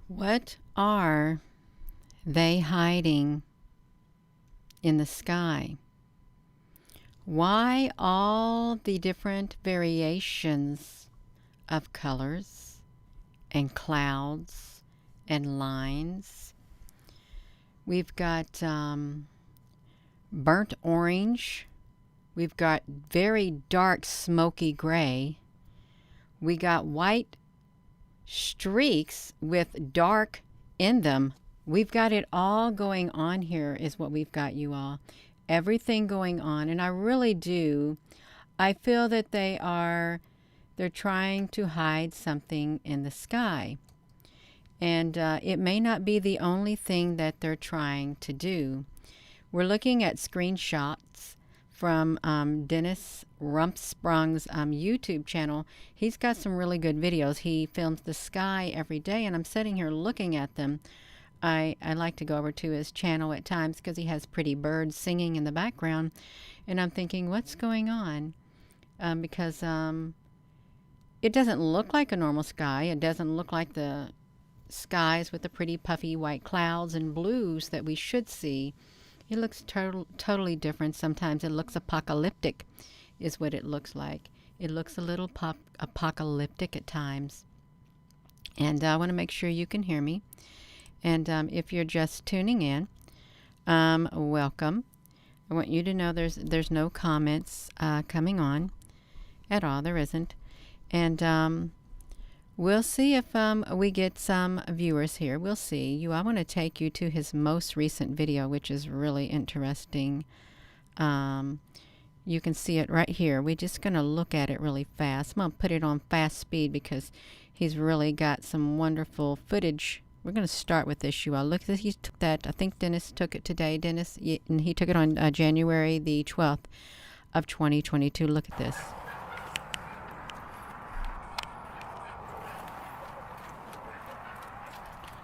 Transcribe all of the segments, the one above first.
What are they hiding in the sky? Why all the different variations of colors and clouds and lines? We've got burnt orange. We've got very dark smoky gray. We got white streaks with dark in them. We've got it all going on here is what we've got, you all. Everything going on. And I really do. I feel that they're trying to hide something in the sky. And it may not be the only thing that they're trying to do. We're looking at screenshots from Dennis Rumsprung's YouTube channel. He's got some really good videos. He films the sky every day, and I'm sitting here looking at them. I like to go over to his channel at times because he has pretty birds singing in the background, and I'm thinking, what's going on? Because it doesn't look like a normal sky. It doesn't look like the skies with the pretty puffy white clouds and blues that we should see. It looks totally different. Sometimes it looks apocalyptic is what it looks like. It looks a little apocalyptic at times. And I want to make sure you can hear me. And if you're just tuning in, welcome. I want you to know there's no comments coming on at all. There isn't. And we'll see if we get some viewers here. We'll see. I want to take you to his most recent video, which is really interesting. You can see it right here. We're just going to look at it really fast. I'm going to put it on fast speed because he's really got some wonderful footage. We're going to start with this, you all. Look, he took that. I think Dennis took it today. Dennis, and he took it on January the 12th of 2022. Look at this.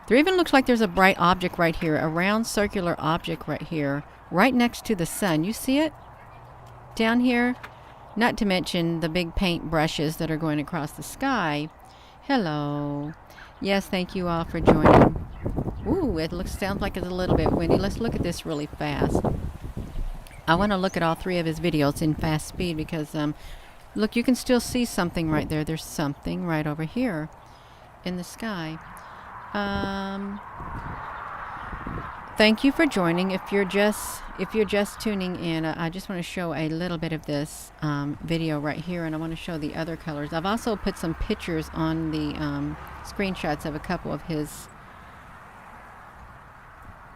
There even looks like there's a bright object right here, a round circular object right here, right next to the sun. You see it? Down here? Not to mention the big paint brushes that are going across the sky. Hello. Yes, thank you all for joining. Ooh, sounds like it's a little bit windy. Let's look at this really fast. I want to look at all three of his videos in fast speed because, look, you can still see something right there. There's something right over here in the sky. Thank you for joining. If you're just tuning in, I just want to show a little bit of this video right here, and I want to show the other colors. I've also put some pictures on the screenshots of a couple of his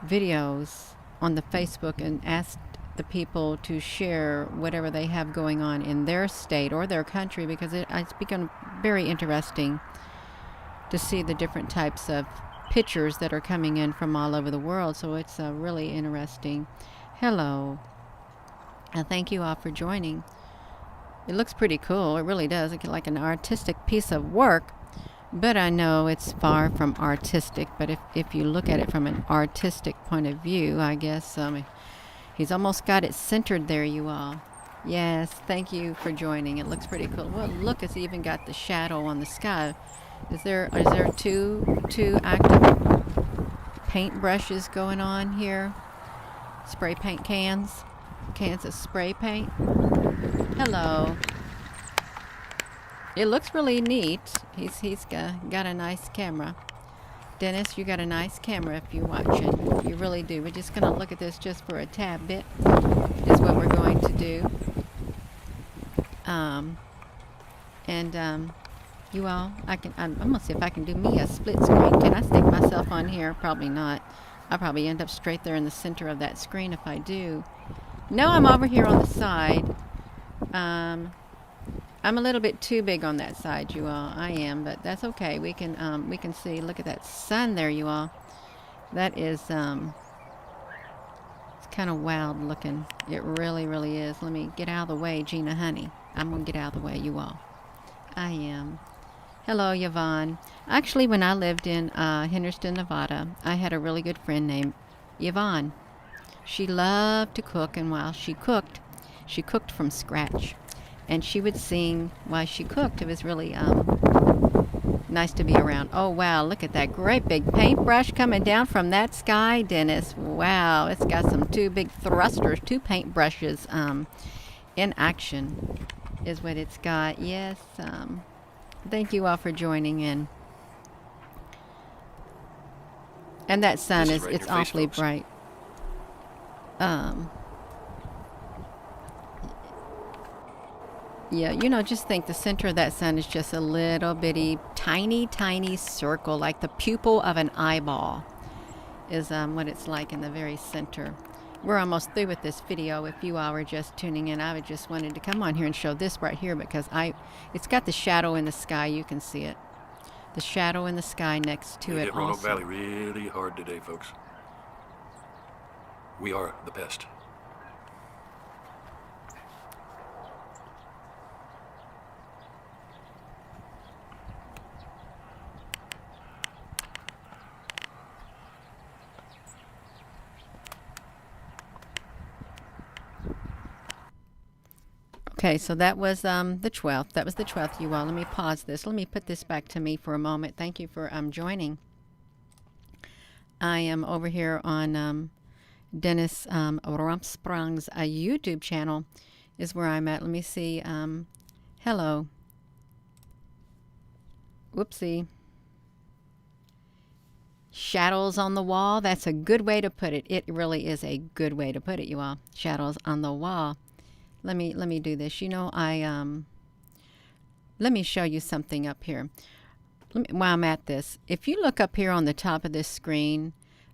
videos on the Facebook and asked the people to share whatever they have going on in their state or their country, because it's become very interesting to see the different types of pictures that are coming in from all over the world. So it's really interesting. Hello. Thank you all for joining. It looks pretty cool. It really does. It's like an artistic piece of work. But I know it's far from artistic. But if you look at it from an artistic point of view, I guess he's almost got it centered there, you all. Yes, thank you for joining. It looks pretty cool. Well, look, it's even got the shadow on the sky. Is there two active paint brushes going on here? Spray paint cans of spray paint. Hello. It looks really neat. He's got a nice camera. Dennis, you got a nice camera if you're watching. You really do. We're just going to look at this just for a tad bit is what we're going to do. You all, I'm gonna see if I can do me a split screen. Can I stick myself on here? Probably not. I'll probably end up straight there in the center of that screen if I do. No, I'm over here on the side. I'm a little bit too big on that side, you all. I am, but that's okay. We can see. Look at that sun there, you all. That is it's kind of wild looking. It really, really is. Let me get out of the way, Gina, honey. I'm gonna get out of the way, you all. I am. Hello, Yvonne. Actually, when I lived in Henderson, Nevada, I had a really good friend named Yvonne. She loved to cook, and while she cooked from scratch. And she would sing while she cooked. It was really Nice to be around. Oh, wow. Look at that great big paintbrush coming down from that sky, Dennis. Wow. It's got some two big thrusters, two paintbrushes in action is what it's got. Yes. Thank you all for joining in. And that sun is, it's awfully bright. Yeah, you know, just think the center of that sun is just a little bitty, tiny, tiny circle, like the pupil of an eyeball is what it's like in the very center. We're almost through with this video. If you all were just tuning in, I just wanted to come on here and show this right here because it's got the shadow in the sky. You can see it. The shadow in the sky next to it hit Roanoke Valley really hard today, folks. We are the pest. Okay, so that was the 12th. That was the 12th, you all. Let me pause this. Let me put this back to me for a moment. Thank you for joining. I am over here on Dennis Rumpsprung's YouTube channel is where I'm at. Let me see. Hello. Whoopsie. Shadows on the wall. That's a good way to put it. It really is a good way to put it, you all. Shadows on the wall. Let me do this. You know, let me show you something up here. While I'm at this, if you look up here on the top of this screen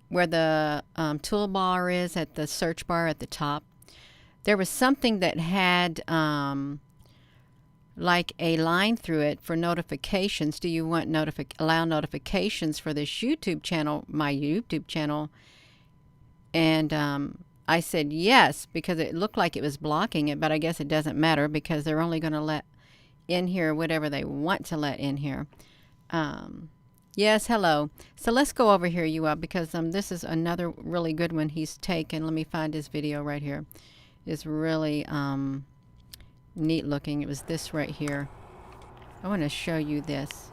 where the toolbar is at the search bar at the top, there was something that had like a line through it for notifications. Do you want allow notifications for this YouTube channel, my YouTube channel? And I said yes, because it looked like it was blocking it, but I guess it doesn't matter because they're only going to let in here whatever they want to let in here. Yes, hello. So let's go over here, you all, because this is another really good one he's taken. Let me find his video right here. It's really neat looking. It was this right here. I want to show you this.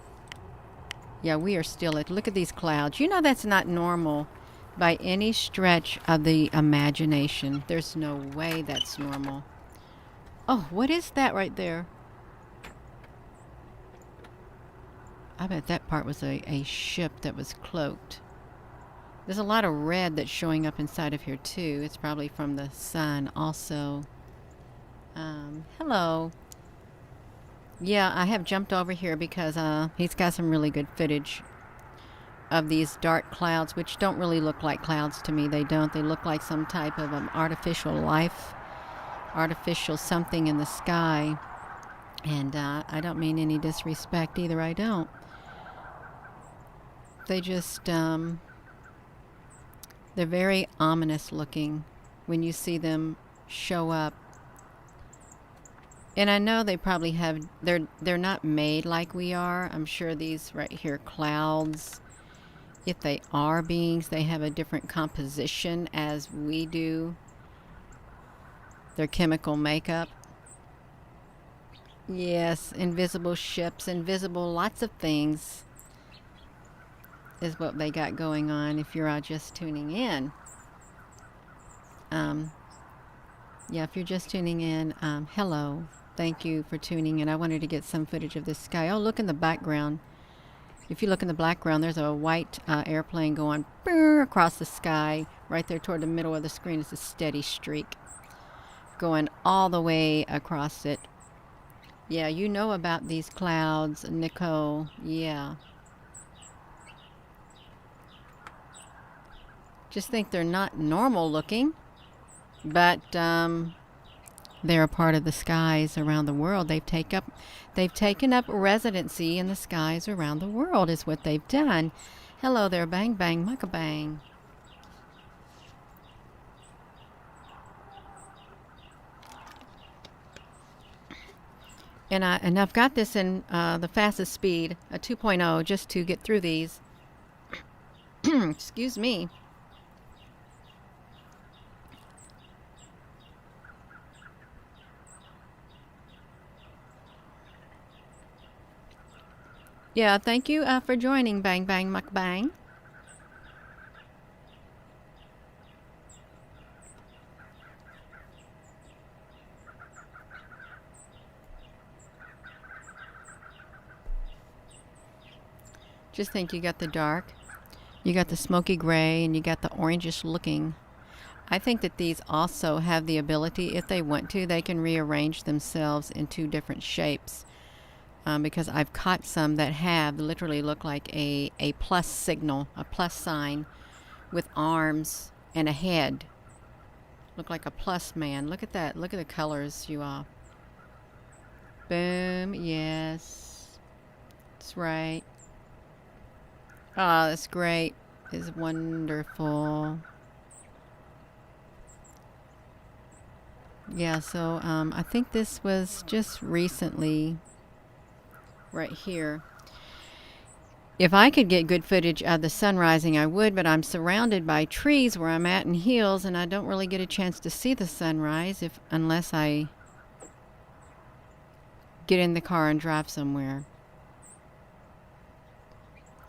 Yeah, we are still look at these clouds. You know that's not normal by any stretch of the imagination. There's no way that's normal. Oh, what is that right there? I bet that part was a ship that was cloaked. There's a lot of red that's showing up inside of here too. It's probably from the sun also. Hello. Yeah, I have jumped over here because he's got some really good footage of these dark clouds, which don't really look like clouds to me. They don't. They look like some type of artificial life, artificial something in the sky. And I don't mean any disrespect either. I don't. They just, they're very ominous looking when you see them show up. And I know they probably have, they're not made like we are. I'm sure these right here clouds, if they are beings, they have a different composition as we do. Their chemical makeup. Yes, invisible ships, invisible lots of things is what they got going on if you're all just tuning in. Yeah, if you're just tuning in, hello. Thank you for tuning in. I wanted to get some footage of this sky. Oh, look in the background. If you look in the background, there's a white airplane going across the sky. Right there toward the middle of the screen is a steady streak going all the way across it. Yeah, you know about these clouds, Nicole. Yeah. Just think they're not normal looking, but they're a part of the skies around the world. They've taken up residency in the skies around the world is what they've done. Hello there, bang bang mucka bang. And I've got this in the fastest speed, a 2.0, just to get through these. Excuse me. Yeah, thank you for joining Bang Bang Mukbang. Just think you got the dark, you got the smoky gray, and you got the orangish looking. I think that these also have the ability, if they want to, they can rearrange themselves in two different shapes. Because I've caught some that have literally look like a plus signal, a plus sign with arms and a head. Look like a plus man. Look at that. Look at the colors, you all. Boom. Yes. That's right. Oh, that's great. It's wonderful. Yeah, so I think this was just recently right here. If I could get good footage of the sun rising, I would, but I'm surrounded by trees where I'm at in hills, and I don't really get a chance to see the sunrise unless I get in the car and drive somewhere.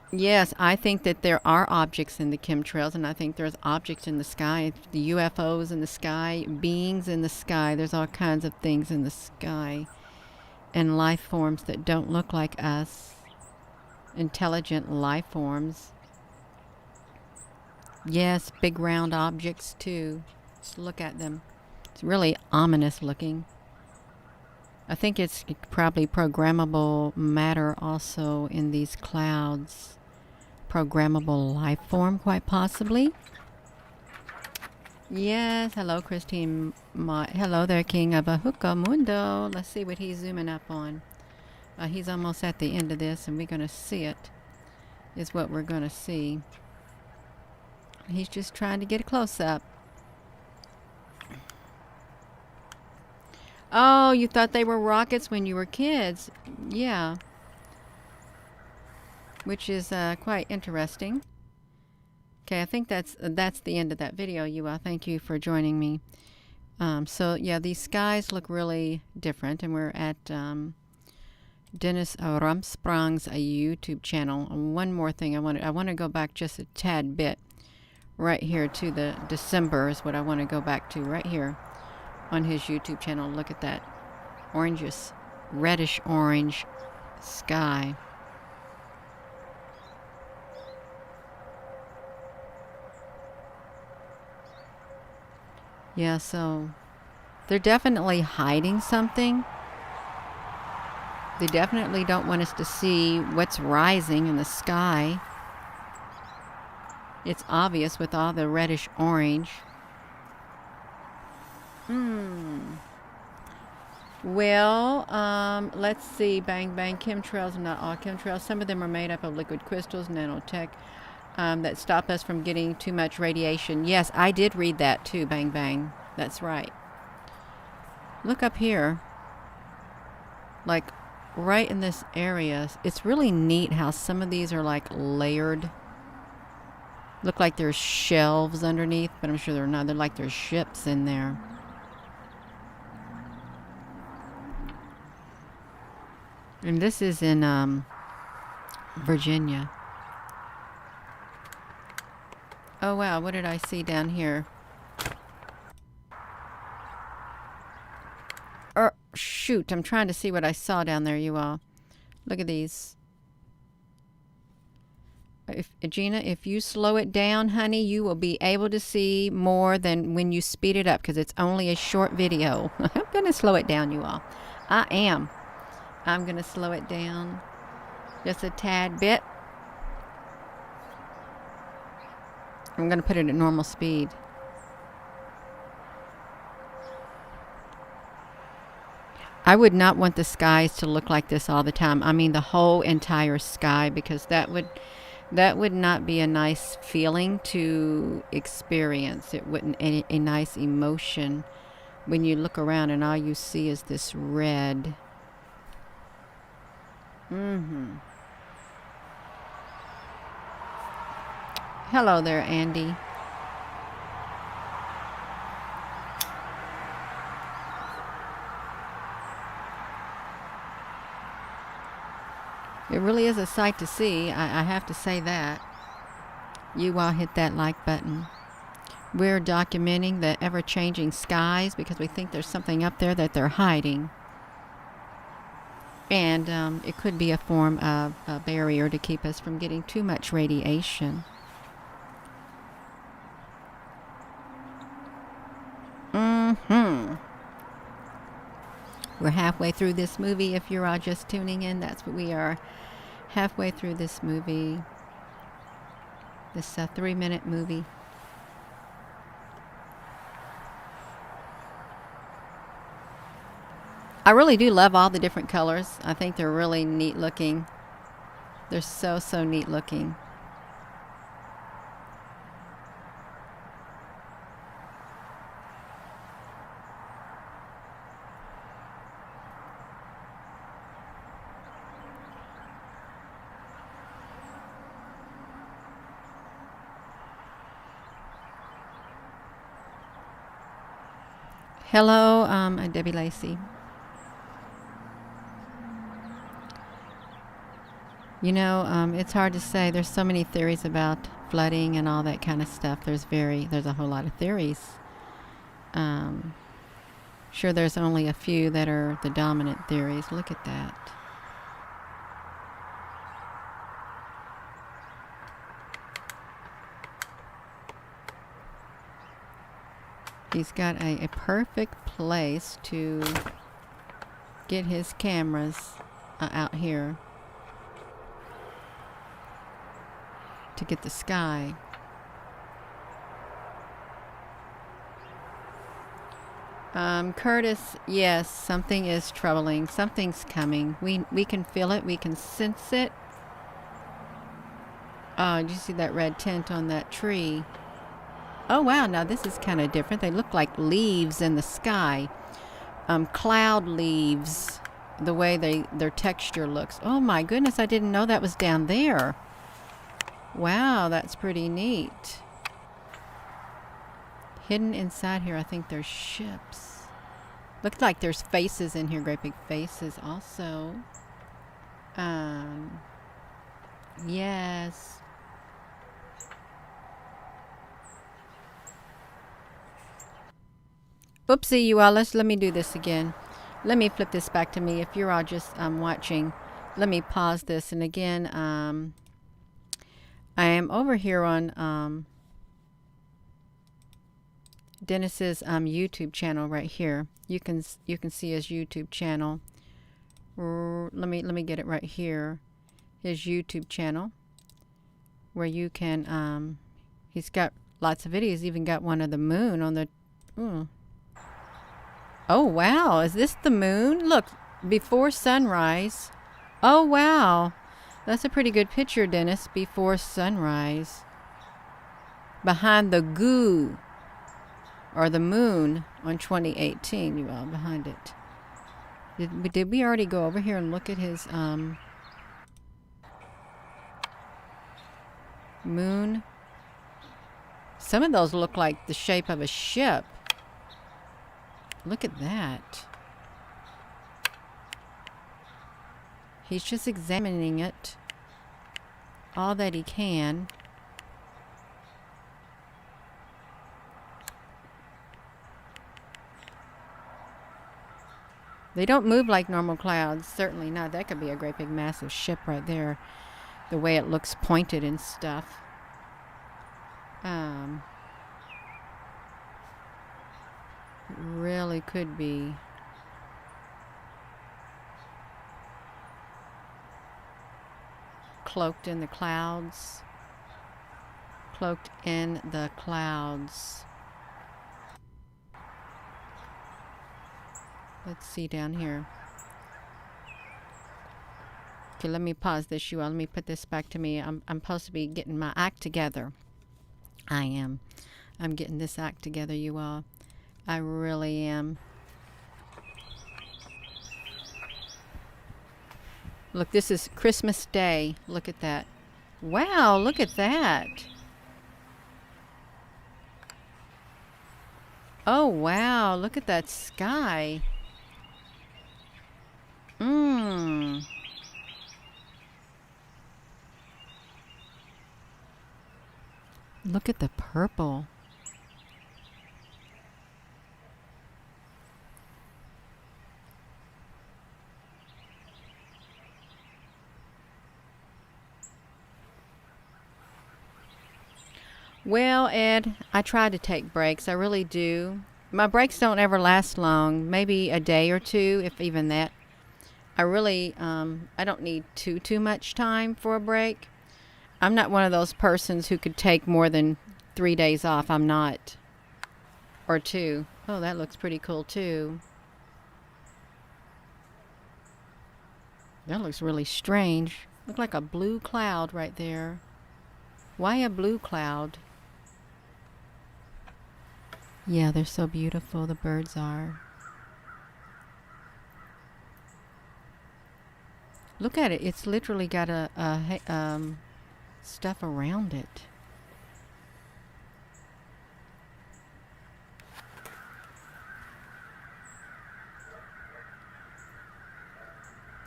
Yes, I think that there are objects in the chemtrails, and I think there's objects in the sky, the UFOs in the sky, beings in the sky. There's all kinds of things in the sky, and life forms that don't look like us. Intelligent life forms. Yes, big round objects too. Just look at them. It's really ominous looking. I think it's probably programmable matter also in these clouds. Programmable life form, quite possibly. Yes, hello, Christine. Hello there, King of Ahuka Mundo. Let's see what he's zooming up on. He's almost at the end of this, and we're going to see it, is what we're going to see. He's just trying to get a close-up. Oh, you thought they were rockets when you were kids. Yeah. Which is quite interesting. Okay, I think that's the end of that video, you all. Thank you for joining me. So, yeah, these skies look really different, and we're at Dennis Rumsprung's YouTube channel. One more thing, I want to go back just a tad bit right here to the December is what I want to go back to right here on his YouTube channel. Look at that orangish, reddish orange sky. Yeah, so they're definitely hiding something. They definitely don't want us to see what's rising in the sky. It's obvious with all the reddish orange. Well, let's see. Bang, bang. Chemtrails, not all chemtrails. Some of them are made up of liquid crystals, nanotech, that stop us from getting too much radiation. Yes, I did read that too, bang, bang. That's right. Look up here. Like, right in this area. It's really neat how some of these are like layered. Look like there's shelves underneath, but I'm sure they're not. They're like there's ships in there. And this is in Virginia. Oh wow, what did I see down here? Shoot, I'm trying to see what I saw down there, you all. Look at these. Gina, if you slow it down, honey, you will be able to see more than when you speed it up, because it's only a short video. I'm going to slow it down, you all. I am. I'm going to slow it down just a tad bit. I'm going to put it at normal speed. I would not want the skies to look like this all the time. I mean the whole entire sky, because that would not be a nice feeling to experience. It wouldn't a nice emotion when you look around and all you see is this red. Hello there, Andy. It really is a sight to see. I have to say that. You all hit that like button. We're documenting the ever-changing skies because we think there's something up there that they're hiding. And it could be a form of a barrier to keep us from getting too much radiation. We're halfway through this movie. If you're all just tuning in, that's what we are. Halfway through this movie. This 3-minute movie. I really do love all the different colors. I think they're really neat looking. They're so neat looking. Hello, Debbie Lacey. You know, it's hard to say. There's so many theories about flooding and all that kind of stuff. There's a whole lot of theories. Sure, there's only a few that are the dominant theories. Look at that. He's got a perfect place to get his cameras out here to get the sky. Curtis, yes, something is troubling. Something's coming. We can feel it. We can sense it. Oh, did you see that red tint on that tree? Oh, wow. Now, this is kind of different. They look like leaves in the sky. Cloud leaves, the way their texture looks. Oh, my goodness. I didn't know that was down there. Wow, that's pretty neat. Hidden inside here, I think there's ships. Looks like there's faces in here. Great big faces also. Yes. Oopsie, you all. Let me do this again. Let me flip this back to me. If you're all just watching, let me pause this. And again, I am over here on Dennis's YouTube channel right here. You can see his YouTube channel. Let me get it right here. His YouTube channel, where you can he's got lots of videos. Even got one of the moon on the. Oh, wow. Is this the moon? Look, before sunrise. Oh, wow. That's a pretty good picture, Dennis. Before sunrise. Behind the goo. Or the moon on 2018. You all behind it. Did we already go over here and look at his moon? Some of those look like the shape of a ship. Look at that. He's just examining it all that he can. They don't move like normal clouds. Certainly not. That could be a great big massive ship right there. The way it looks pointed and stuff. Really could be. Cloaked in the clouds. Cloaked in the clouds. Let's see down here. Okay, let me pause this, you all. Let me put this back to me. I'm supposed to be getting my act together. I am. I'm getting this act together, you all. I really am. Look, this is Christmas Day. Look at that. Wow, look at that. Oh, wow. Look at that sky. Look at the purple. Well, Ed, I try to take breaks. I really do. My breaks don't ever last long, maybe a day or two, if even that. I really, I don't need too much time for a break. I'm not one of those persons who could take more than 3 days off. I'm not. Or two. Oh, that looks pretty cool too. That looks really strange. Look like a blue cloud right there. Why a blue cloud? Yeah, they're so beautiful, the birds are. Look at it. It's literally got stuff around it.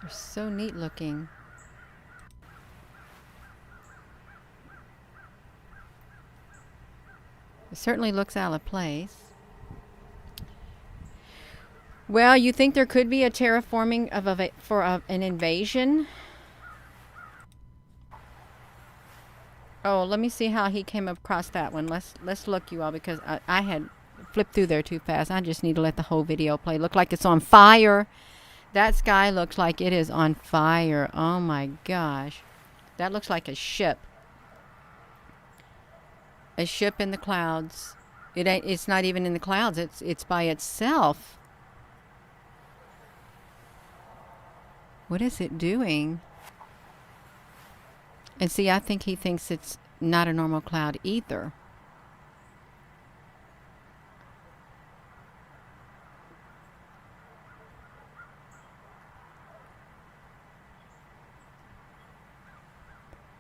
They're so neat looking. It certainly looks out of place. Well, you think there could be a terraforming an invasion? Oh, let me see how he came across that one. Let's look, you all, because I had flipped through there too fast. I just need to let the whole video play. Look like it's on fire. That sky looks like it is on fire. Oh my gosh. That looks like a ship. A ship in the clouds. It's not even in the clouds. It's by itself. What is it doing? And see, I think he thinks it's not a normal cloud either.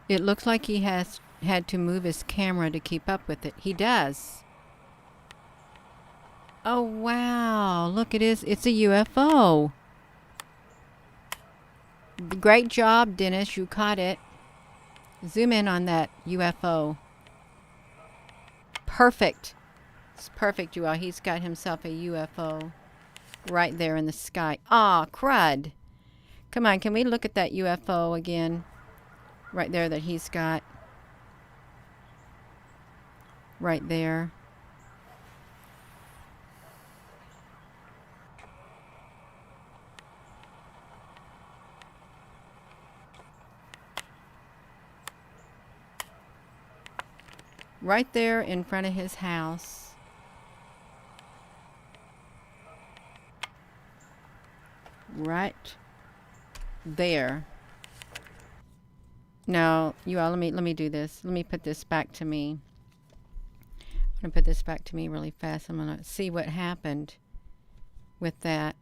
It looks like he has had to move his camera to keep up with it. He does. Oh, wow. Look, it's a UFO. Great job, Dennis. You caught it. Zoom in on that UFO. Perfect. It's perfect, you all. He's got himself a UFO right there in the sky. Aw, crud. Come on, can we look at that UFO again? Right there that he's got. Right there. Right there in front of his house. Right there. Now, you all, let me do this. Let me put this back to me. I'm going to put this back to me really fast. I'm going to see what happened with that.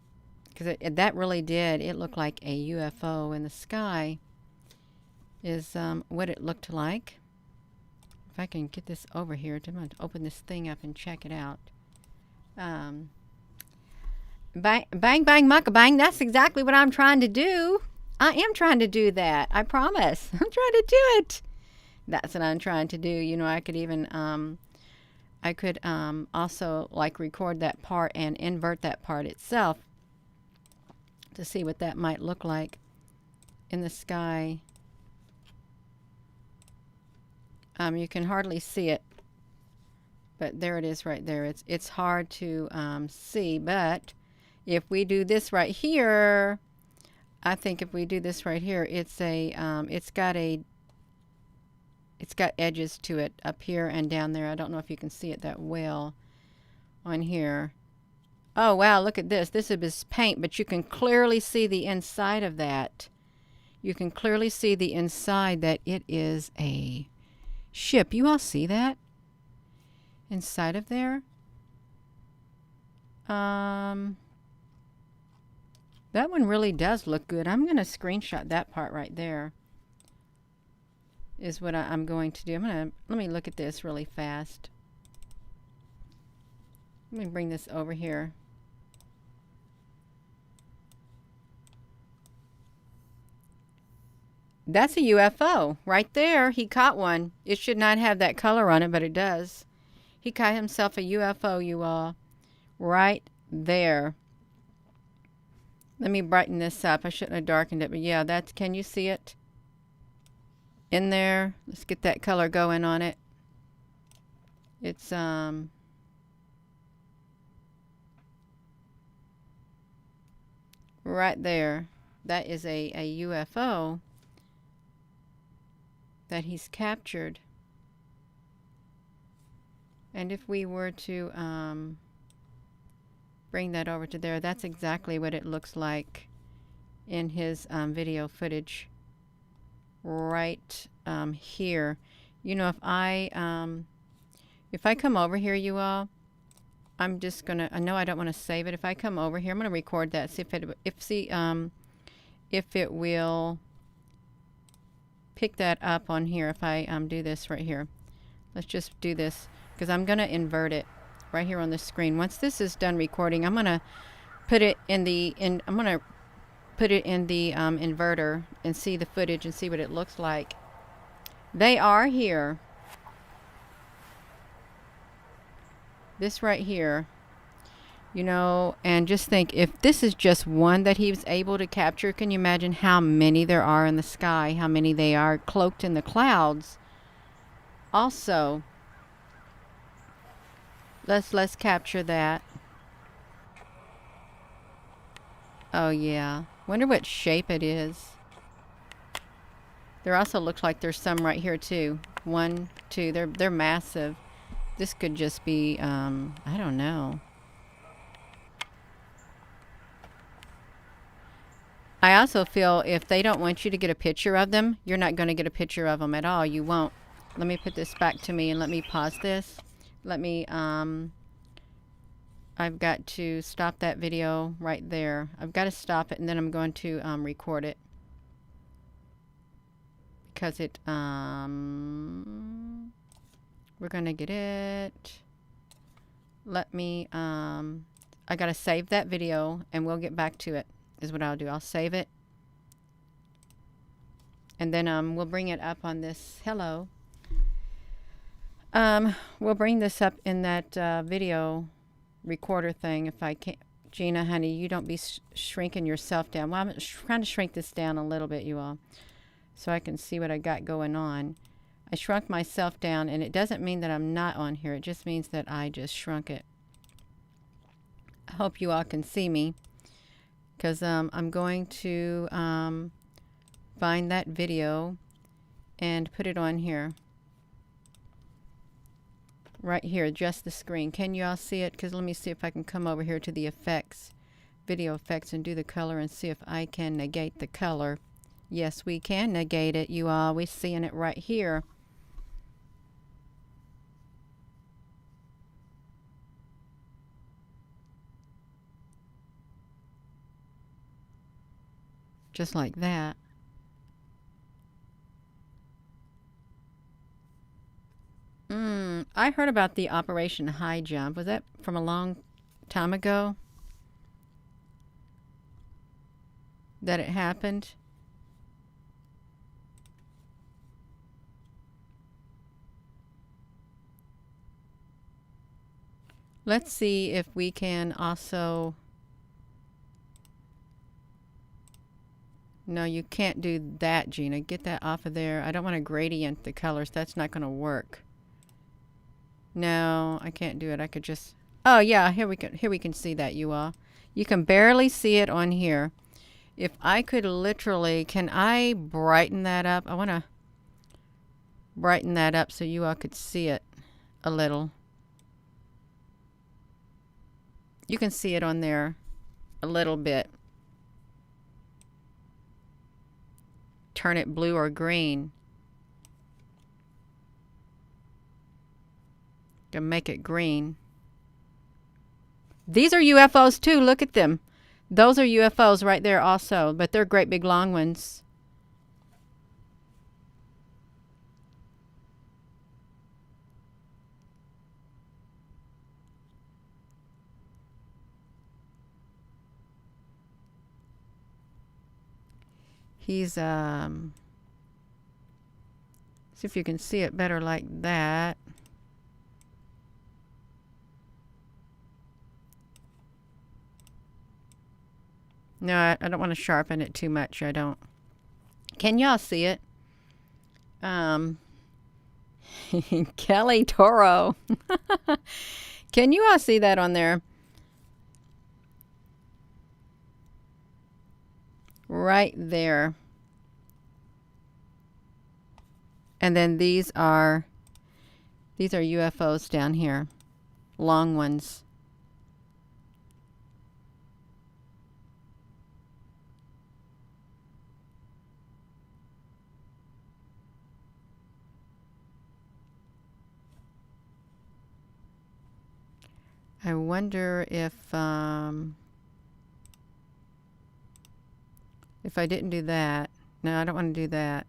Because that really did. It looked like a UFO in the sky is what it looked like. If I can get this over here, I'm going to open this thing up and check it out. Bang, bang, bang, mucka bang. That's exactly what I'm trying to do. I am trying to do that. I promise. I'm trying to do it. That's what I'm trying to do. You know, I could even, also like record that part and invert that part itself to see what that might look like in the sky. You can hardly see it, but there it is right there. It's hard to see, but if we do this right here, I think if we do this right here, it's got edges to it up here and down there. I don't know if you can see it that well on here. Oh wow, look at this. This is paint, but you can clearly see the inside of that. You can clearly see the inside that it is a ship. You all see that? Inside of there? That one really does look good. I'm going to screenshot that part right there. Is what I'm going to do. Let me look at this really fast. Let me bring this over here. That's a UFO right there. He caught one. It should not have that color on it, but it does. He caught himself a UFO, you all. Right there. Let me brighten this up. I shouldn't have darkened it, but yeah, that's, can you see it? In there. Let's get that color going on it. It's right there. That is a UFO that he's captured. And if we were to bring that over to there, that's exactly what it looks like in his video footage right here. You know, if I come over here, you all, I'm just gonna, I know I don't want to save it. If I come over here, I'm gonna record that, see if it will pick that up on here. If I do this right here, let's just do this, because I'm gonna invert it right here on the screen. Once this is done recording, I'm gonna put it in the inverter and see the footage and see what it looks like. They are here. This right here, you know, and just think, if this is just one that he was able to capture, can you imagine how many there are in the sky, how many they are cloaked in the clouds? Also, let's capture that. Oh yeah, wonder what shape it is. There also looks like there's some right here too. 1, 2, they're massive. This could just be I don't know. I also feel if they don't want you to get a picture of them, you're not going to get a picture of them at all. You won't. Let me put this back to me and let me pause this. Let me I've got to stop that video right there. I've got to stop it, and then I'm going to record it, because it we're gonna get it. Let me I gotta save that video and we'll get back to it, is what I'll do. I'll save it, and then we'll bring it up on this. Hello. We'll bring this up in that video recorder thing if I can. Gina, honey, you don't be shrinking yourself down. Well, I'm trying to shrink this down a little bit, you all, so I can see what I got going on. I shrunk myself down, and it doesn't mean that I'm not on here. It just means that I just shrunk it. I hope you all can see me, because I'm going to find that video and put it on here. Right here, adjust the screen. Can you all see it? Because let me see if I can come over here to the effects, video effects, and do the color and see if I can negate the color. Yes, we can negate it, you all. We're seeing it right here. Just like that. I heard about the Operation High Jump. Was that from a long time ago that it happened? Let's see if we can also... No, you can't do that, Gina. Get that off of there. I don't want to gradient the colors. That's not going to work. No, I can't do it. I could just... Oh, yeah, here we can see that, you all. You can barely see it on here. If I could literally... Can I brighten that up? I want to brighten that up so you all could see it a little. You can see it on there a little bit. Turn it blue or green. Gonna make it green. These are UFOs too. Look at them. Those are UFOs right there also, but they're great big long ones. He's See if you can see it better like that. No, I don't want to sharpen it too much. I don't. Can y'all see it? Kelly Toro. Can you all see that on there? Right there. And then these are UFOs down here. Long ones. I wonder if I didn't do that. No, I don't want to do that.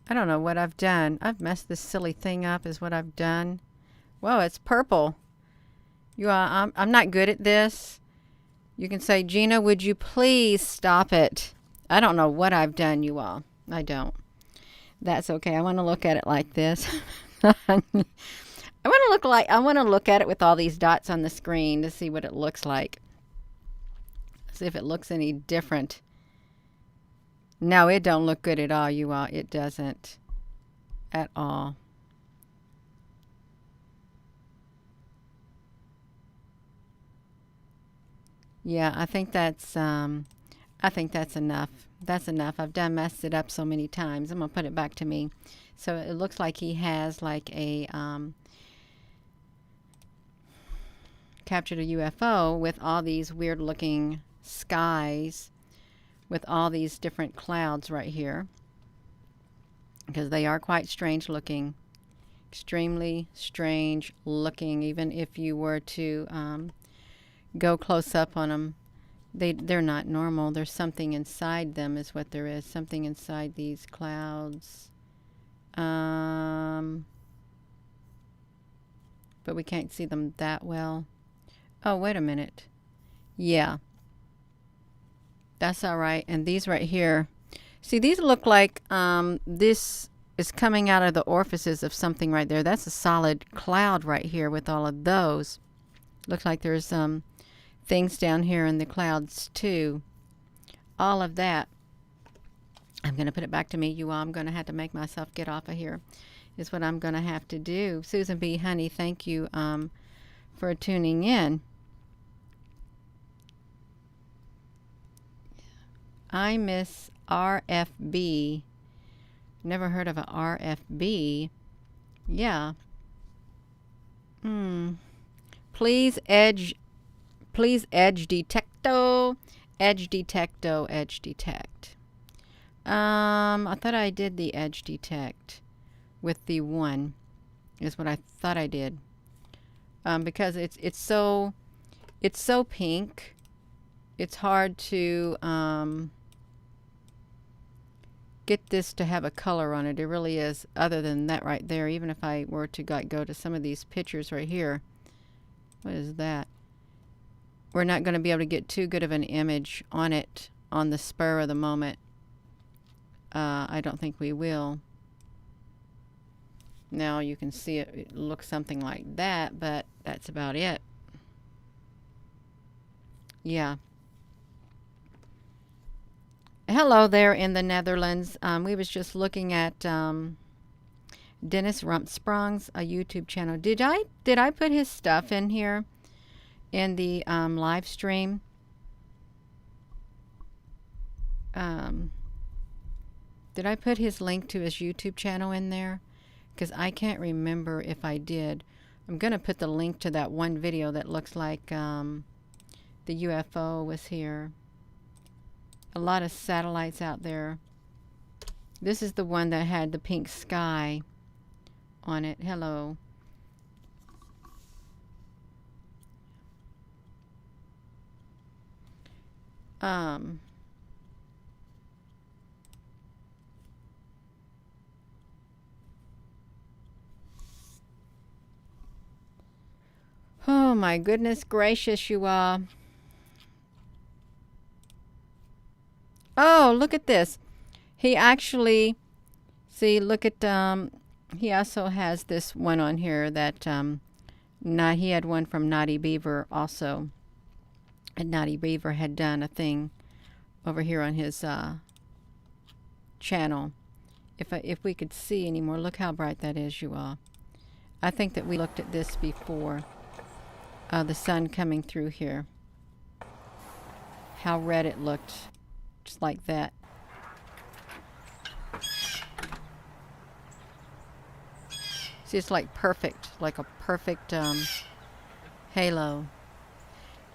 I don't know what I've done. I've messed this silly thing up is what I've done. Whoa, it's purple. I'm not good at this. You can say, Gina, would you please stop it? I don't know what I've done, you all. I don't. That's okay. I want to look at it like this. I want to look at it with all these dots on the screen to see what it looks like. See if it looks any different. No, it don't look good at all, you all. It doesn't at all. Yeah, I think that's enough. That's enough. I've messed it up so many times. I'm gonna put it back to me. So it looks like he has like a captured a UFO with all these weird looking skies with all these different clouds right here, because they are quite strange looking, extremely strange looking. Even if you were to go close up on them, they're not normal. There's something inside them is what there is. Something inside these clouds. But we can't see them that well. Oh, wait a minute. Yeah. That's all right. And these right here, see, these look like this is coming out of the orifices of something right there. That's a solid cloud right here with all of those. Looks like there's some things down here in the clouds too. All of that. I'm going to put it back to me, you all. I'm going to have to make myself get off of here is what I'm going to have to do. Susan B. Honey, thank you for tuning in. I miss RFB. Never heard of a RFB. Yeah. Please edge detecto. Edge detecto, edge detect. I thought I did the edge detect with the one is what I thought I did. Because it's so pink. It's hard to get this to have a color on it. It really is. Other than that right there, even if I were to go to some of these pictures right here, what is that? We're not going to be able to get too good of an image on it on the spur of the moment. I don't think we will. Now you can see it looks something like that, but that's about it. Yeah. Hello there in the Netherlands. We was just looking at Dennis Rumpsprung's a YouTube channel. Did I put his stuff in here in the live stream? Did I put his link to his YouTube channel in there? Because I can't remember if I did. I'm going to put the link to that one video that looks like the UFO was here. A lot of satellites out there. This is the one that had the pink sky on it. Hello. Oh my goodness gracious, you all. Oh, look at this. He actually See, look at, he also has this one on here that, he had one from Naughty Beaver also. And Naughty Beaver had done a thing over here on his channel. If we could see anymore, look how bright that is, you all. I think that we looked at this before. The sun coming through here. How red it looked. Just like that. See, it's like perfect. Like a perfect halo.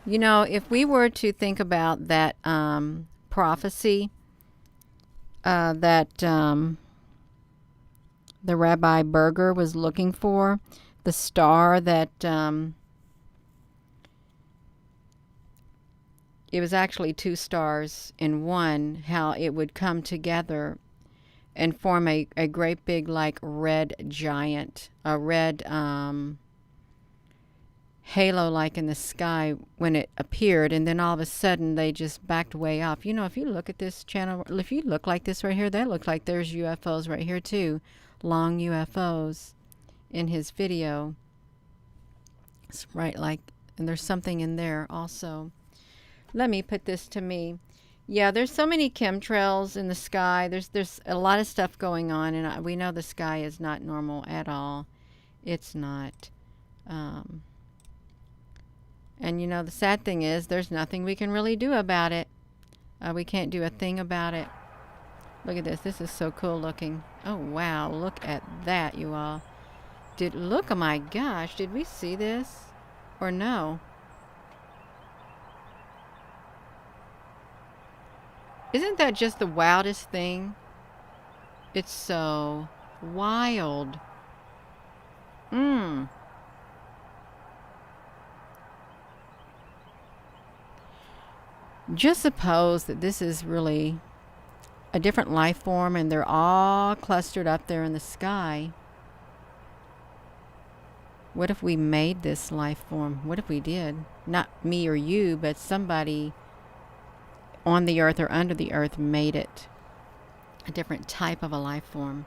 You know, if we were to think about that prophecy that the Rabbi Berger was looking for, the star that it was actually two stars in one, how it would come together and form a great big like red giant, a red halo like in the sky when it appeared, and then all of a sudden they just backed way off. You know, if you look at this channel, if you look like this right here, that looks like there's UFOs right here too. Long UFOs in his video. It's right like, and there's something in there also. Let me put this to me. Yeah, there's so many chemtrails in the sky. There's a lot of stuff going on, and we know the sky is not normal at all. It's not. And you know, the sad thing is there's nothing we can really do about it. We can't do a thing about it. Look at this. This is so cool looking. Oh, wow. Look at that, you all. Look, oh my gosh. Did we see this? Or no? Isn't that just the wildest thing? It's so wild. Just suppose that this is really a different life form and they're all clustered up there in the sky. What if we made this life form? What if we did? Not me or you, but somebody on the earth or under the earth made it a different type of a life form.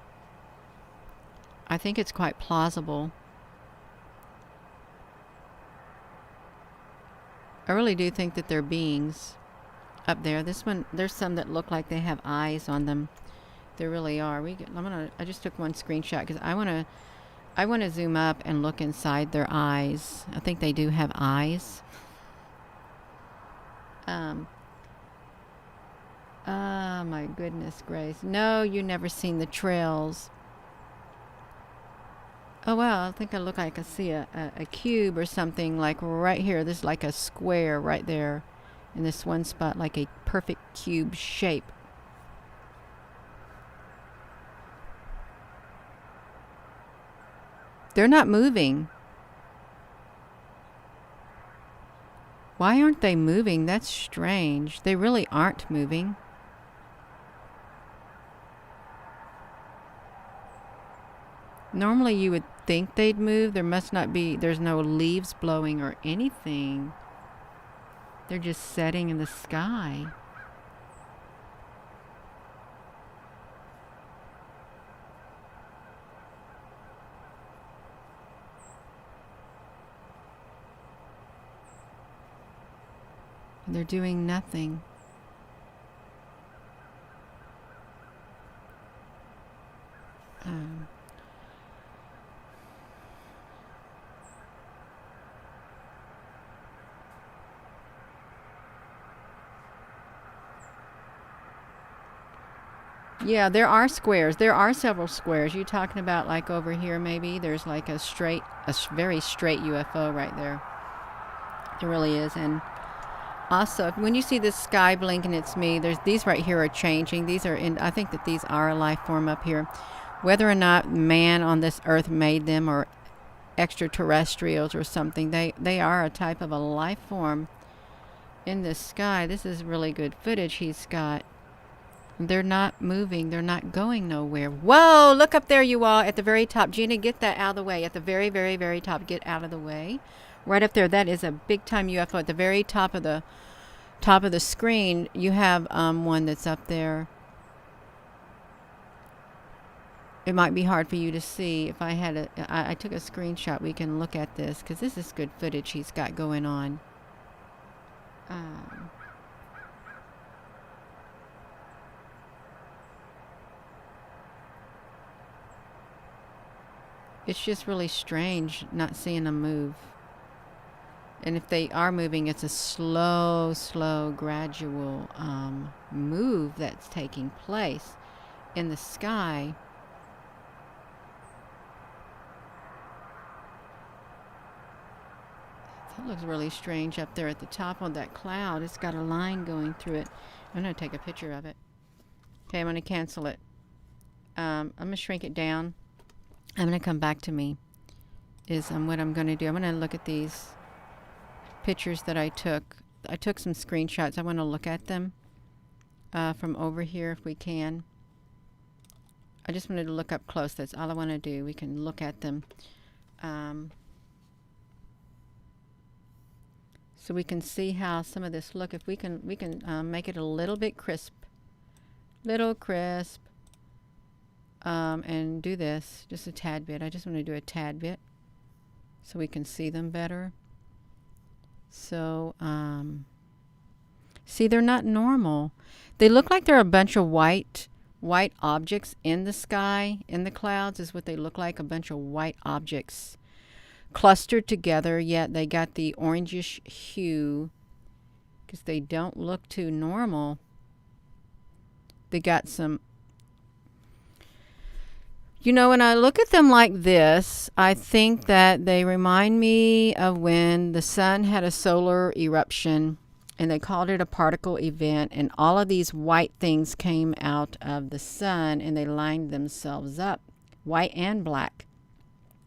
I think it's quite plausible. I really do think that they're beings up there. This one, there's some that look like they have eyes on them. There really are. I just took one screenshot because I want to zoom up and look inside their eyes. I think they do have eyes. Oh my goodness grace. No, you never seen the trails. Oh wow, I think I look like I see a cube or something like right here. This is like a square right there in this one spot, like a perfect cube shape. They're not moving. Why aren't they moving? That's strange. They really aren't moving. Normally you would think they'd move. There's no leaves blowing or anything. They're just setting in the sky. They're doing nothing. Yeah, there are squares. There are several squares. You talking about like over here maybe? There's like a very straight UFO right there. There really is. And also, when you see the sky blinking, it's me. These right here are changing. I think that these are a life form up here. Whether or not man on this earth made them or extraterrestrials or something, they are a type of a life form in the sky. This is really good footage he's got. They're not moving. They're not going nowhere. Whoa, look up there, you all, at the very top. Gina, get that out of the way. At the very, very, very top. Get out of the way. Right up there. That is a big-time UFO. At the very top of the screen, you have one that's up there. it might be hard for you to see. If I had I took a screenshot. We can look at this because this is good footage he's got going on. It's just really strange not seeing them move. And if they are moving, it's a slow, gradual move that's taking place in the sky. That looks really strange up there at the top of that cloud. It's got a line going through it. I'm going to take a picture of it. Okay, I'm going to cancel it. I'm going to shrink it down. I'm going to come back to me. Is what I'm going to do. I'm going to look at these pictures that I took. I took some screenshots. I want to look at them from over here if we can. I just wanted to look up close. That's all I want to do. We can look at them. So we can see how some of this look. If we can make it a little bit crisp. And do this just a tad bit. I just want to do a tad bit so we can see them better. So, see, they're not normal. They look like they're a bunch of white objects in the sky, in the clouds is what they look like, a bunch of white objects clustered together, yet they got the orangish hue because they don't look too normal. They got some, you know, when I look at them like this, I think that they remind me of when the sun had a solar eruption and they called it a particle event, and all of these white things came out of the sun and they lined themselves up, white and black.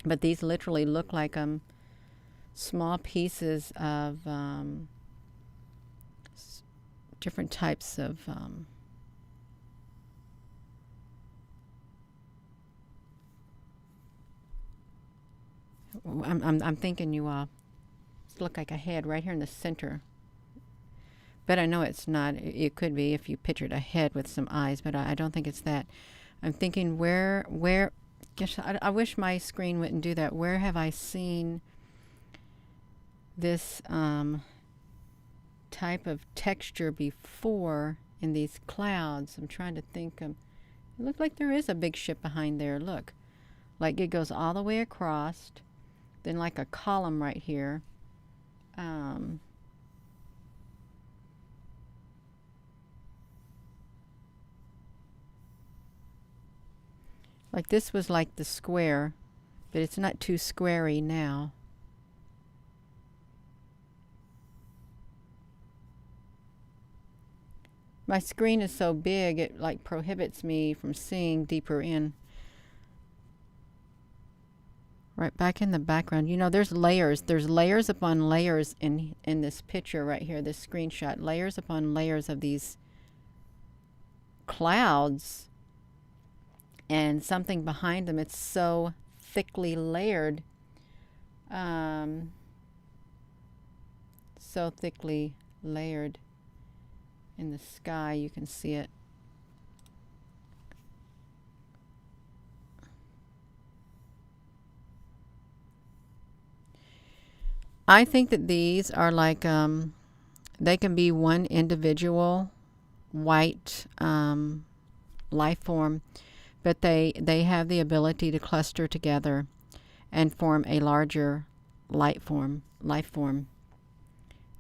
But these literally look like small pieces of different types of I'm thinking you look like a head right here in the center. But I know it's not. It could be if you pictured a head with some eyes, but I don't think it's that. I'm thinking where gosh, I wish my screen wouldn't do that. Where have I seen this type of texture before in these clouds? I'm trying to think. It looks like there is a big ship behind there. Look, like it goes all the way across, then like a column right here. Like this was like the square, but it's not too squarey now. My screen is so big it like prohibits me from seeing deeper in. Right back in the background. You know, there's layers. There's layers upon layers in this picture right here, this screenshot. Layers upon layers of these clouds. And something behind them. It's so thickly layered. So thickly layered in the sky. You can see it. I think that these are like, they can be one individual white life form. But they have the ability to cluster together and form a larger life form.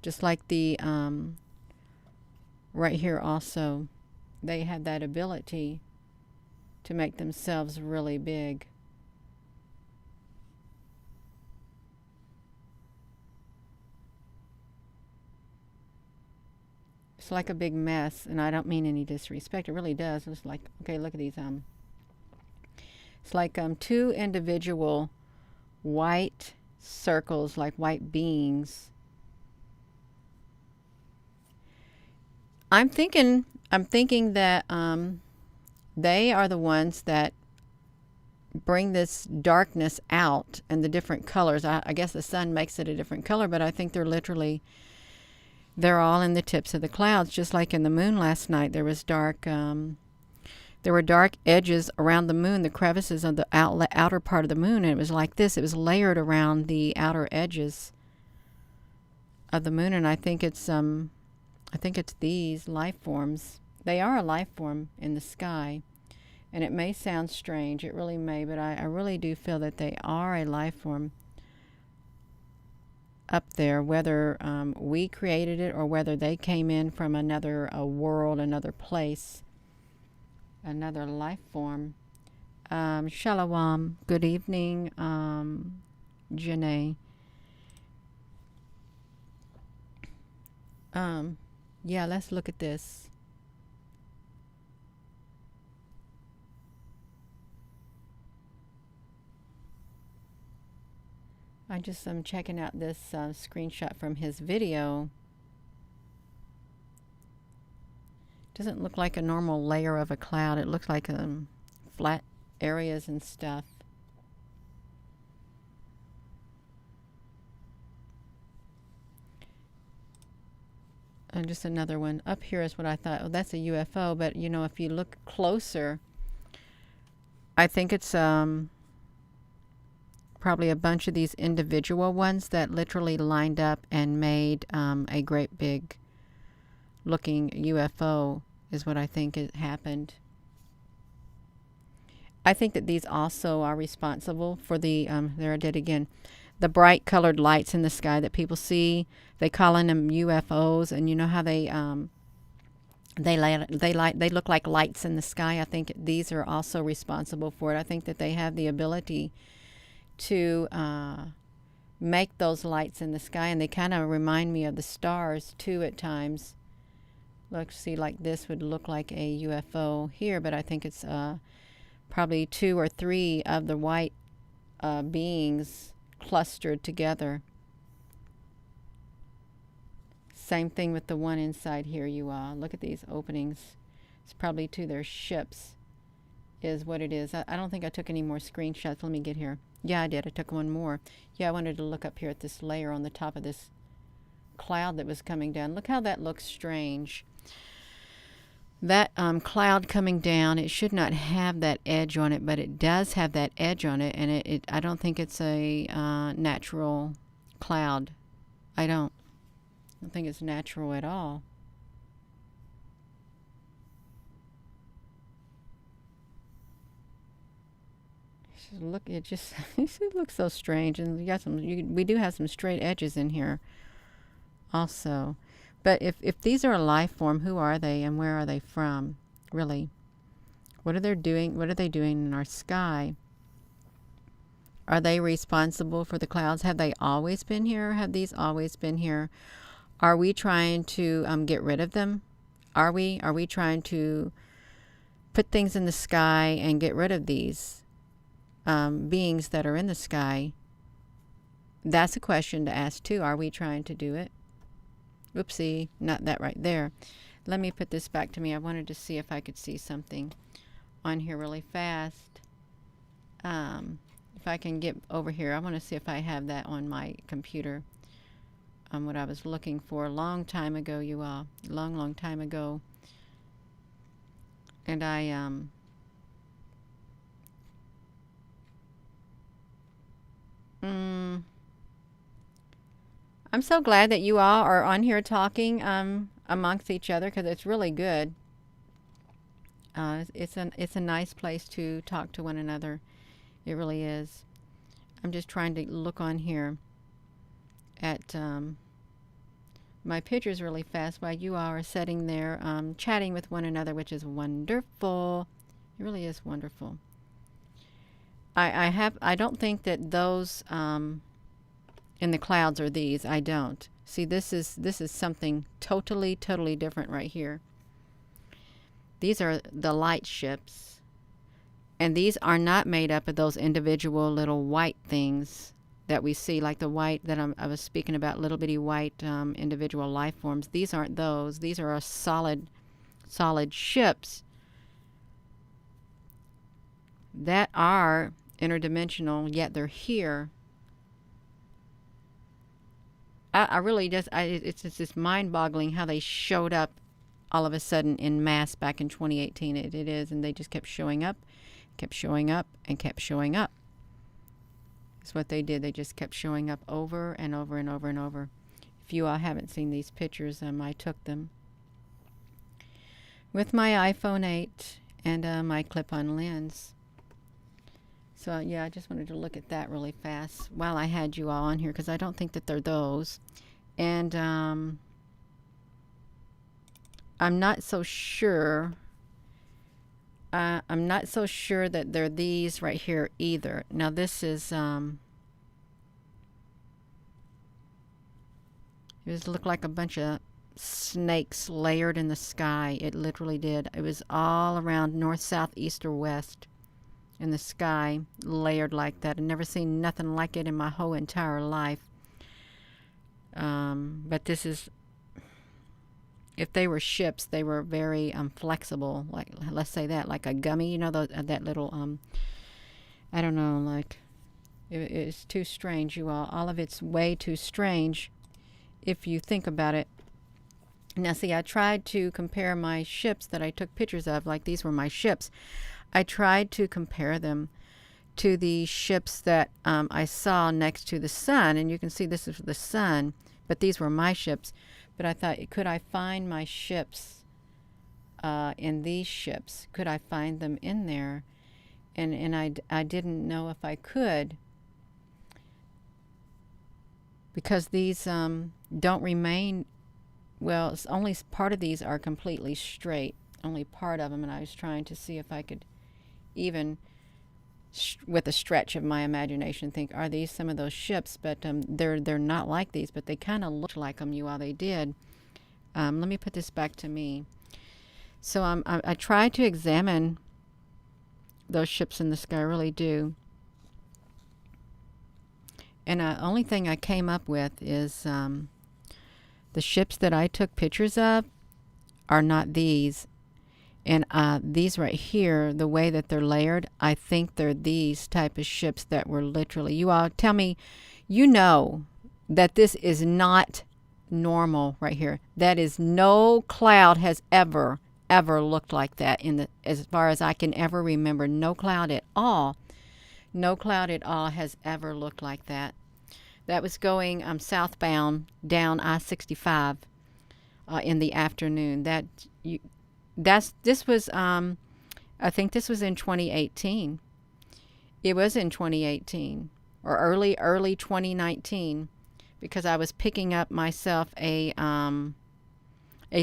Just like the right here also, they have that ability to make themselves really big. It's like a big mess, and I don't mean any disrespect. It really does. It's like, okay, look at these it's like two individual white circles, like white beings. I'm thinking that they are the ones that bring this darkness out and the different colors. I guess the sun makes it a different color, but I think they're all in the tips of the clouds, just like in the moon last night. There was dark There were dark edges around the moon, the crevices of the outer part of the moon, and it was like this. It was layered around the outer edges of the moon, and I think it's these life forms. They are a life form in the sky, and it may sound strange. It really may, but I really do feel that they are a life form up there, whether we created it or whether they came in from another world, another place, another life form. Shalom. Good evening, Janae. Yeah, let's look at this. I'm checking out this screenshot from his video. Doesn't look like a normal layer of a cloud. It looks like flat areas and stuff. And just another one. Up here is what I thought, oh, that's a UFO. But, you know, if you look closer, I think it's probably a bunch of these individual ones that literally lined up and made a great big looking UFO is what I think it happened. I think that these also are responsible for the, there I did again, the bright colored lights in the sky that people see. They calling them UFOs, and you know how they look like lights in the sky. I think these are also responsible for it. I think that they have the ability to make those lights in the sky, and they kind of remind me of the stars too at times. Look, see, like this would look like a UFO here, but I think it's probably 2 or 3 of the white beings clustered together. Same thing with the one inside here. You look at these openings. It's probably to their ships is what it is. I don't think I took any more screenshots. Let me get here. Yeah, I did. I took one more. Yeah, I wanted to look up here at this layer on the top of this cloud that was coming down. Look how that looks strange. That cloud coming down, it should not have that edge on it, but it does have that edge on it, and I don't think it's a natural cloud. I don't think it's natural at all. Look, it just it looks so strange, and we got we do have some straight edges in here also. But if these are a life form, who are they and where are they from? Really, what are they doing? What are they doing in our sky? Are they responsible for the clouds? Have they always been here? Have these always been here? Are we trying to get rid of them? Are we trying to put things in the sky and get rid of these beings that are in the sky? That's a question to ask too. Are we trying to do it? Oopsie, not that right there. Let me put this back to me. I wanted to see if I could see something on here really fast. If I can get over here, I want to see if I have that on my computer. What I was looking for a long time ago, you all. Long time ago. And I'm so glad that you all are on here talking amongst each other, because it's really good. It's a nice place to talk to one another. It really is. I'm just trying to look on here at my pictures really fast while you all are sitting there chatting with one another, which is wonderful. It really is wonderful. I don't think that those in the clouds are these. I don't. See, this is something totally different right here. These are the light ships. And these are not made up of those individual little white things that we see, like the white that I was speaking about, little bitty white individual life forms. These aren't those. These are a solid ships that are interdimensional, yet they're here. I really just, it's just mind-boggling how they showed up all of a sudden in mass back in 2018. It is, and they just kept showing up, kept showing up, and kept showing up. That's what they did. They just kept showing up over and over and over and over. If you all haven't seen these pictures, I took them with my iPhone 8 and my clip-on lens. So yeah, I just wanted to look at that really fast while I had you all on here, because I don't think that they're those. And I'm not so sure. I'm not so sure that they're these right here either. Now this is it was looked like a bunch of snakes layered in the sky. It literally did. It was all around north, south, east, or west in the sky, layered like that. I've never seen nothing like it in my whole entire life. But this is, if they were ships, they were very flexible. Like, let's say that, like a gummy, you know, that little I don't know, like it's too strange, you all. All of it's way too strange if you think about it. Now, see, I tried to compare my ships that I took pictures of, like these were my ships. I tried to compare them to the ships that I saw next to the sun, and you can see this is the sun, but these were my ships. But I thought, could I find my ships in these ships? Could I find them in there? And I didn't know if I could, because these don't remain. Well, it's only part of these are completely straight, only part of them, and I was trying to see if I could even, with a stretch of my imagination, think, are these some of those ships? But they're not like these, but they kind of looked like them, you all. They did. Let me put this back to me. So I try to examine those ships in the sky, I really do. And the only thing I came up with is the ships that I took pictures of are not these. And these right here, the way that they're layered, I think they're these type of ships that were literally, you all tell me, you know that this is not normal right here. That is, no cloud has ever looked like that as far as I can ever remember. No cloud at all. No cloud at all has ever looked like that. That was going southbound down I-65 in the afternoon. This was I think this was in 2018. It was in 2018 or early 2019, because I was picking up myself a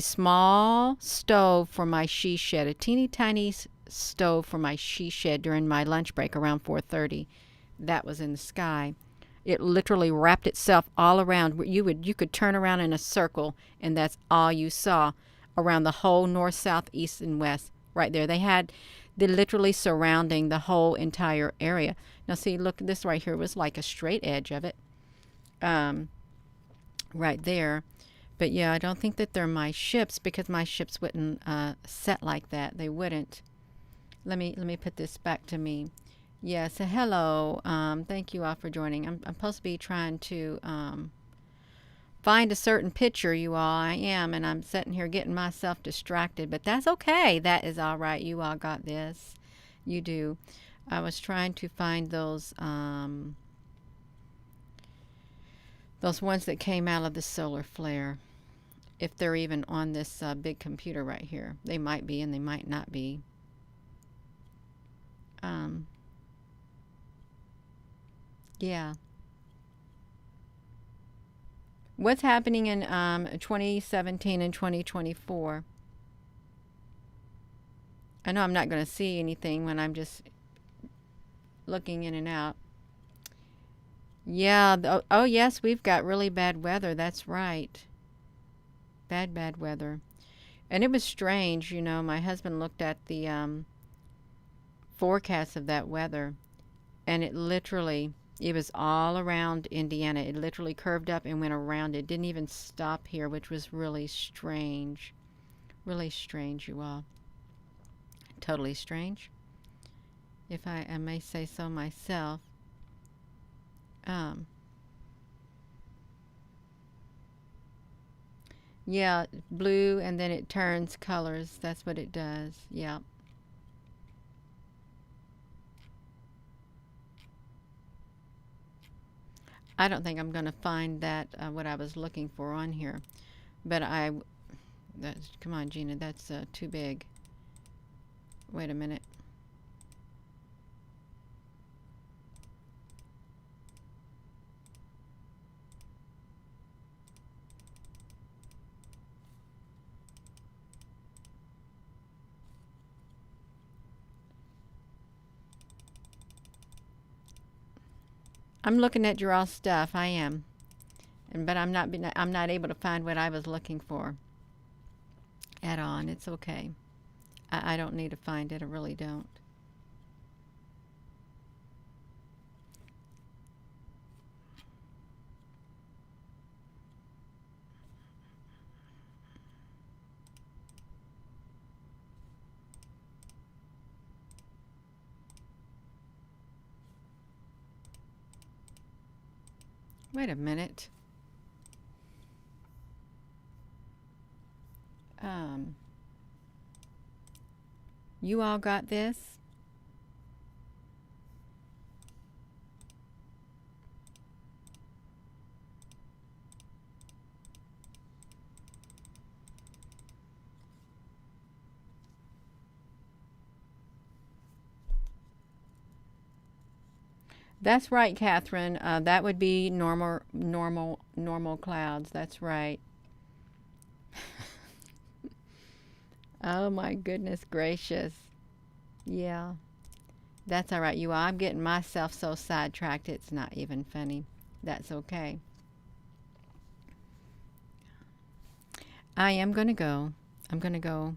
small stove for my she shed, a teeny tiny stove for my she shed during my lunch break around 4:30. That was in the sky. It literally wrapped itself all around. You could turn around in a circle, and that's all you saw around the whole north, south, east, and west. Right there, they're literally surrounding the whole entire area. Now, see, look, this right here was like a straight edge of it, right there. But yeah, I don't think that they're my ships, because my ships wouldn't set like that. They wouldn't. Let me put this back to me. Yes, hello. Thank you all for joining. I'm supposed to be trying to find a certain picture, you all. I am, and I'm sitting here getting myself distracted, but that's okay. That is all right. You all got this. You do. I was trying to find those ones that came out of the solar flare, if they're even on this big computer right here. They might be, and they might not be. Yeah. What's happening in 2017 and 2024? I know I'm not going to see anything when I'm just looking in and out. Yeah. Oh, yes, we've got really bad weather. That's right. Bad weather. And it was strange, you know. My husband looked at the forecast of that weather, and it was all around Indiana. It literally curved up and went around. It didn't even stop here, which was really strange. Really strange, you all. Totally strange, if I may say so myself. Yeah, blue and then it turns colors. That's what it does. Yeah. I don't think I'm going to find that what I was looking for on here. But that's, come on, Gina, that's too big. Wait a minute. I'm looking at your all stuff. I am. But I'm not able to find what I was looking for at all, and it's okay. I don't need to find it. I really don't. Wait a minute. Um, you all got this? That's right, Catherine. That would be normal clouds. That's right. Oh my goodness gracious. Yeah, that's all right. You all, I'm getting myself so sidetracked. It's not even funny. That's okay. I am gonna go. I'm gonna go.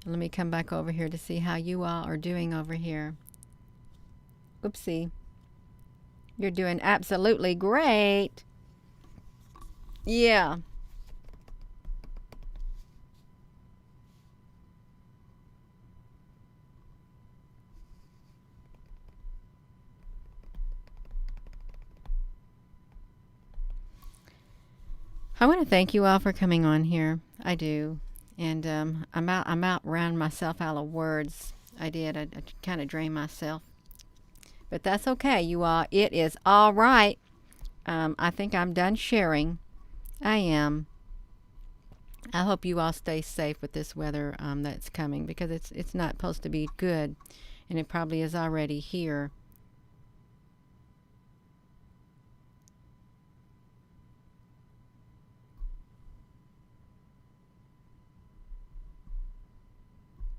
Let me come back over here to see how you all are doing over here. Oopsie. You're doing absolutely great. Yeah. I want to thank you all for coming on here. I do. And I'm out round myself out of words. I did. I kind of drained myself. But that's okay, you all. It is all right. I think I'm done sharing. I am. I hope you all stay safe with this weather that's coming because it's not supposed to be good, and it probably is already here.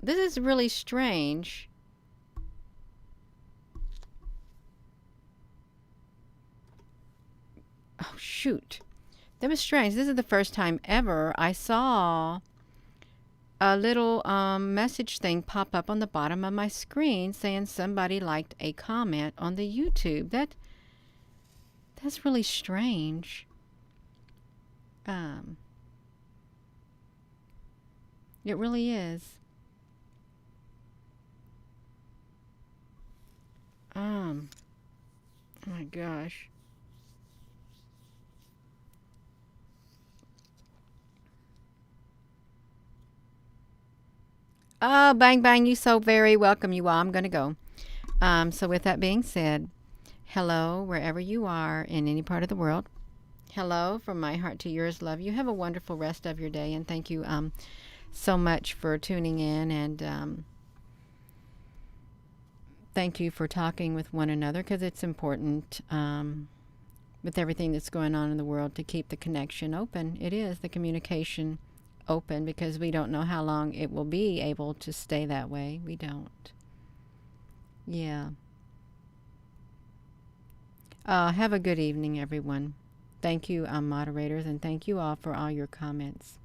This is really strange. Oh shoot, that was strange. This is the first time ever I saw a little message thing pop up on the bottom of my screen saying somebody liked a comment on the YouTube. That's really strange. Um, it really is. Oh my gosh. Oh, bang bang! You so very welcome, you all. I'm gonna go. So with that being said, hello wherever you are in any part of the world. Hello from my heart to yours. Love you. Have a wonderful rest of your day, and thank you so much for tuning in, and thank you for talking with one another because it's important with everything that's going on in the world to keep the connection open. It is the communication open because we don't know how long it will be able to stay that way. We don't. Yeah. Have a good evening, everyone. Thank you, moderators, and thank you all for all your comments.